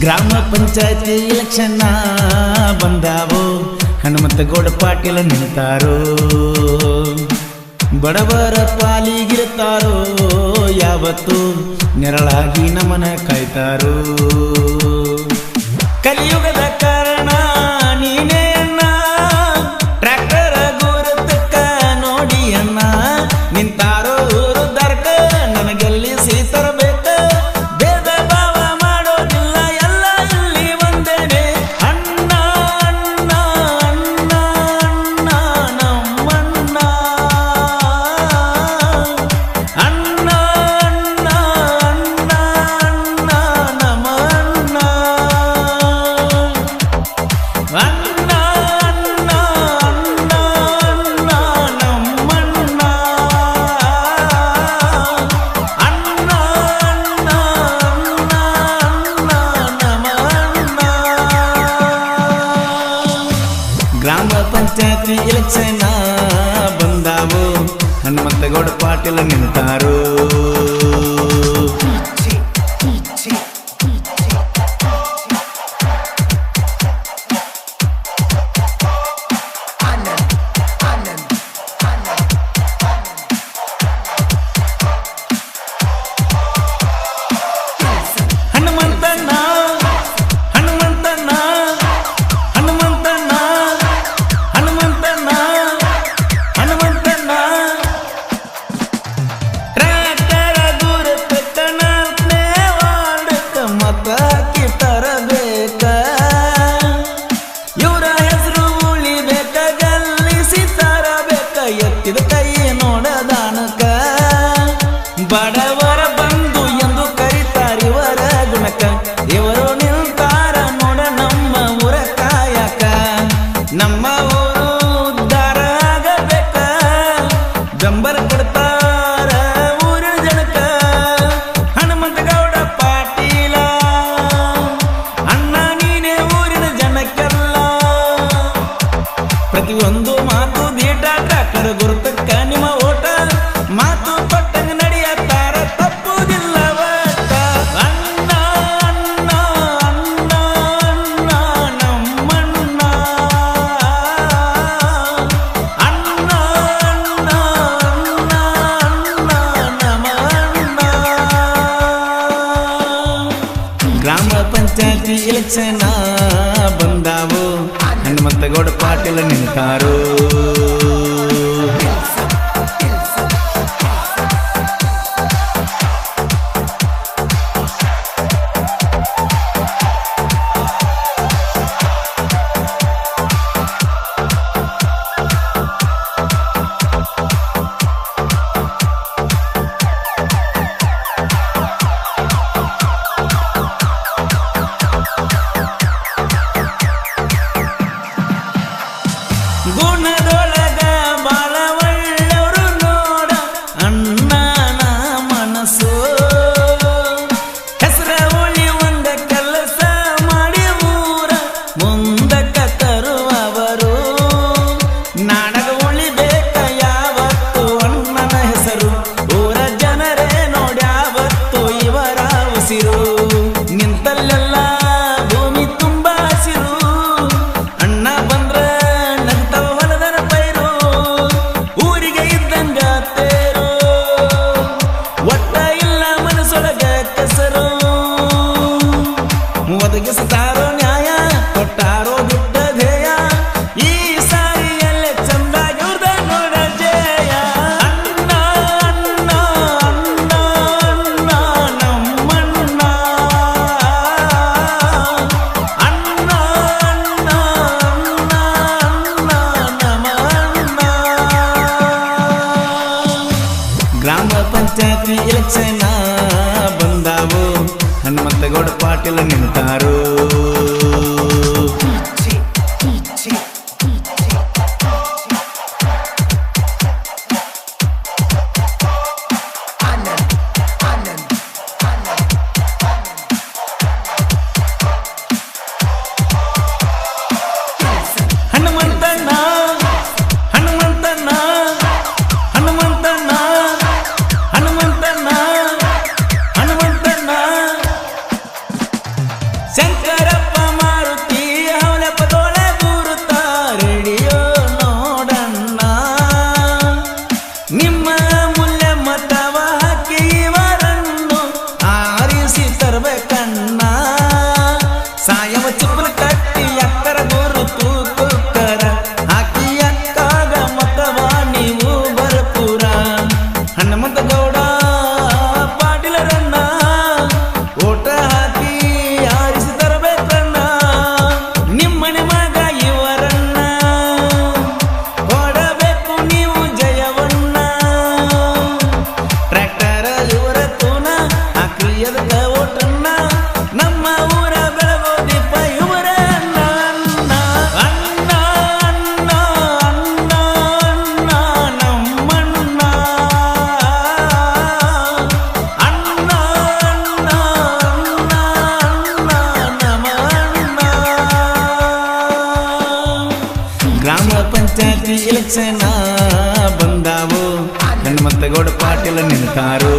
ಗ್ರಾಮ ಪಂಚಾಯತಿ ಎಲೆಕ್ಷನ್ ಬಂದಾವು, ಹನುಮಂತಗೌಡ ಪಾಟೀಲ ನಿಂತಾರೋ. ಬಡವರ ಪಾಲಿಗಿರ್ತಾರೋ, ಯಾವತ್ತು ನೆರಳಾಗಿ ನಮನ ಕಾಯ್ತಾರೋ. ಕಲಿಯುಗದ ಕಾರಣ ನೀನೇ ಅಣ್ಣ, ಟ್ರ್ಯಾಕ್ಟರ್ ಗುರುತಕ್ಕ ನೋಡಿ ಅಣ್ಣ. ನಿಂತಾರೋ ದರ್ಕ ನನಗೆಲ್ಲಿ ಸೀತರಬೇಕ, ಭೇದ ಭಾವ ಮಾಡೋದಿಲ್ಲ ಎಲ್ಲ ಇಲ್ಲಿ ಒಂದೇನೆ. ಅಣ್ಣ ಅಣ್ಣ ಅಣ್ಣ ಅಣ್ಣ ನಮ್ಮಣ್ಣ, ಅಣ್ಣ ಅಣ್ಣ ಅಣ್ಣ ಅಣ್ಣ ನಮ್ಮಣ್ಣ, ಅಣ್ಣ ಅಣ್ಣ ಅಣ್ಣ ಅಣ್ಣ ನಮ್ಮಣ್ಣ, ಅಣ್ಣ ಅಣ್ಣ ಅಣ್ಣ ಅಣ್ಣ ನಮ್ಮಣ್ಣ. ಗ್ರಾಮ ಪಂಚಾಯತಿ ಎಲೆಕ್ಷನ್ ಬಂದಾವು, ಹನುಮಂತಗೌಡ ಪಾಟೀಲ ನಿಂತಾರೋ. ಹನುಮಂತಣ್ಣ ಹನುಮಂತಣ್ಣ ಹನುಮಂತಣ್ಣ ಹನುಮಂತಣ್ಣ ಹನುಮಂತಣ್ಣ, ಟ್ರ್ಯಾಕ್ಟರ್ ಗುರುತಕ್ಕ ನಾಲ್ಕನೇ ವಾರ್ಡಕ್ಕ ಮತ ಹಾಕಿ ತರಬೇಕ. ಇವರ ಹೆಸರು ಉಳಿಬೇಕ, ಗೆಲ್ಲಿಸಿ ತರಬೇಕ. ಎತ್ತಿದ ಕೈ ನೋಡದಾನಕ, ಬಡವರ ಬಂಧು ಎಂದು ಕರೀತಾರಿವರ ಗುಣಕ. ಇವರು ನಿಲ್ತಾರ ನೋಡ ನಮ್ಮ ಊರ ಕಾಯಕ, ನಮ್ಮ ಊರು ಉದ್ಧಾರ ಆಗಬೇಕ. ಬೆಂಬಲ ಕೊಡ್ತಾರ ಊರಿನ ಜನಕ, ಹನುಮಂತಗೌಡ ಪಾಟೀಲ ಅಣ್ಣ ನೀನೇ ಊರಿನ ಜನಕ್ಕೆಲ್ಲ. ಪ್ರತಿಯೊಂದು ಮಾತು ದೀಟ, ಟ್ರ್ಯಾಕ್ಟರ್ ಗುರುತಕ್ಕ ನಿಮ್ಮ ಓಟ. ಮಾತು ಕೊಟ್ಟಂಗ ನಡೆಯತ್ತಾರ, ತಪ್ಪುದಿಲ್ಲ ಒಟ್ಟ. ಅಣ್ಣ ಅಣ್ಣ ಅಣ್ಣ ಅಣ್ಣ ನಮ್ಮಣ್ಣ, ಅಣ್ಣ ಅಣ್ಣ ಅಣ್ಣ ಅಣ್ಣ ನಮ್ಮಣ್ಣ. ಗ್ರಾಮ ಪಂಚಾಯತಿ ಎಲೆಕ್ಷನ್ ಬಂದಾವು, ಹನುಮಂತಗೌಡ ಪಾಟೀಲ ನಿಂತಾರೋ. ಗುಣದೊಳಗ ಬಾಳ ಒಳ್ಳೆಯವರು ನೋಡ ಅಣ್ಣನ ಮನಸ್ಸು. ಹೆಸರ ಉಳಿ ಒಂದ ಕೆಲಸ ಮಾಡಿ ಊರ ಮುಂದಕ್ಕ ತರುವವರು. ನಾಡಗ ಉಳಿಬೇಕ ಯಾವತ್ತು ಅಣ್ಣನ ಹೆಸರು, ಊರ ಜನರೇ ನೋಡ್ಯಾವತ್ತು ಇವರ ಉಸಿರು. ನಿಂತಲ್ಲೆಲ್ಲ ಭೂಮಿ ತುಂಬ ಹಸಿರು, ಅಣ್ಣ ಬಂದ್ರ ನಗ್ತಾವ ಹೊಲದರ ಪೈರು. ಊರಿಗೆ ಇದ್ದಂಗ ತೇರು, ಒಟ್ಟ ಇಲ್ಲ ಮನಸ್ಸೊಳಗ ಕೆಸರು. ಒದಗಿಸ್ತಾರೋ ನ್ಯಾಯ, ಕೊಟ್ಟಾರೋ ದುಡ್ಡ ಧ್ಯೇಯ. ಈ ಸಾರಿಯಲ್ಲೇ ಚಂದಾಗಿ ಉರ್ದ ನೋಡ ಜಯ. ಅಣ್ಣ ಅಣ್ಣ ಅಣ್ಣ ಅಣ್ಣ ನಮ್ಮಣ್ಣ, ಅಣ್ಣ ಅಣ್ಣ ಅಣ್ಣ ಅಣ್ಣ ನಮ್ಮಣ್ಣ. ಗ್ರಾಮ ಪಂಚಾಯತಿ ಎಲೆಕ್ಷನ್ ಬಂದಾವು, ಹನುಮಂತಗೌಡ ಪಾಟೀಲ ನಿಂತಾರೋ. ಹನುಮಂತಣ್ಣ ಹನುಮಂತಣ್ಣ ಹನುಮಂತಣ್ಣ ಹನುಮಂತಣ್ಣ ಹನುಮಂತಣ್ಣ. ಹನುಮಂತಗೌಡ ಪಾಟೀಲರನ್ನ ಓಟ ಹಾಕಿ ಆರಿಸಿ ತರಬೇಕಣ್ಣ ನಿಮ್ಮನೆ ಮಗ ಇವರನ್ನ ಕೊಡಬೇಕು ನೀವು ಜಯವನ್ನ ಟ್ರ್ಯಾಕ್ಟರ್ ಇವರ ತೂನ ಹಾಕ್ರಿ ಅದಕ್ಕ ಓಟನ್ನ ನಮ್ಮ ಊರ ಬೆಳಗೋ ದೀಪ ಇವರ ಅಣ್ಣ ಅಣ್ಣ ಅಣ್ಣ ಅಣ್ಣ ಅಣ್ಣ ನಮ್ಮಣ್ಣ ಅಣ್ಣ ಅಣ್ಣ ಅಣ್ಣ ಅಣ್ಣ ನಮ್ಮಣ್ಣ ಗ್ರಾಮ ಪಂಚಾಯತಿ ಎಲೆಕ್ಷನ್ ಬಂದಾವು ಹನುಮಂತಗೌಡ ಪಾಟೀಲ ನಿಂತಾರು